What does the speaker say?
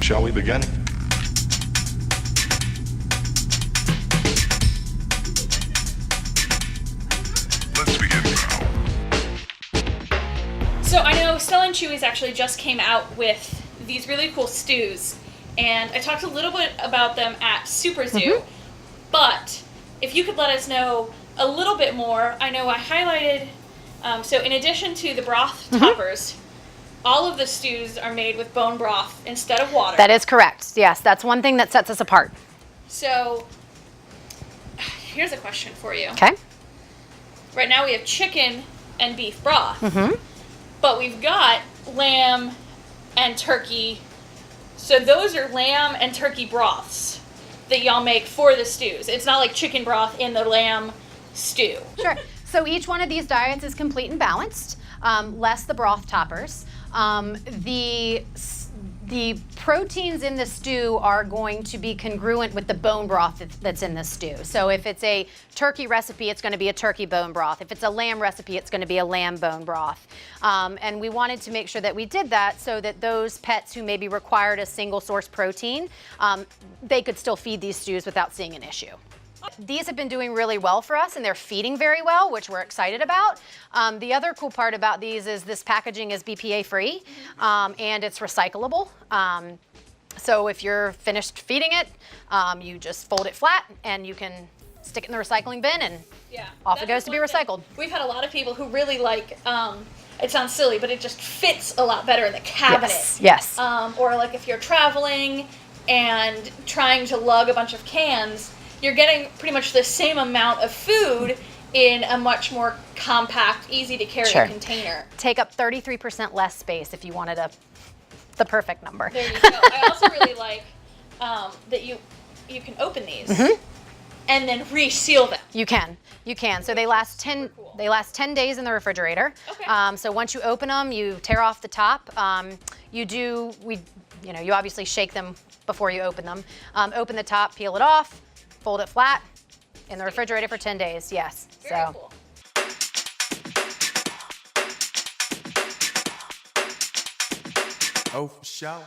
Shall we begin? Let's begin now. So I know Stella and Chewy's actually just came out with these really cool stews, and I talked a little bit about them at Super Zoo, but if you could let us know a little bit more. I know I highlighted, so in addition to the broth toppers, all of the stews are made with bone broth instead of water. That is correct. Yes, that's one thing that sets us apart. So here's a question for you. Okay. Right now we have chicken and beef broth, but we've got lamb and turkey. So those are lamb and turkey broths that y'all make for the stews. It's not like chicken broth in the lamb stew. Sure. So each one of these diets is complete and balanced, less the broth toppers. The proteins in the stew are going to be congruent with the bone broth that's in the stew. So if it's a turkey recipe, it's going to be a turkey bone broth. If it's a lamb recipe, it's going to be a lamb bone broth. And we wanted to make sure that we did that so that those pets who maybe required a single source protein, they could still feed these stews without seeing an issue. These have been doing really well for us, and they're feeding very well, which we're excited about. The other cool part about these is this packaging is BPA free, and it's recyclable. So if you're finished feeding it, you just fold it flat and you can stick it in the recycling bin, and off it goes to be recycled. We've had a lot of people who really like, it sounds silly, but it just fits a lot better in the cabinet. Yes. Or like if you're traveling and trying to lug a bunch of cans, you're getting pretty much the same amount of food in a much more compact, easy to carry container. Take up 33% less space if you wanted the perfect number. There you go. I also really like that you can open these and then reseal them. You can. So they last 10 days in the refrigerator. Okay. So once you open them, you tear off the top. You obviously shake them before you open them. Open the top, peel it off, fold it flat, in the refrigerator for 10 days. Yes. Very cool. Oh, for sure.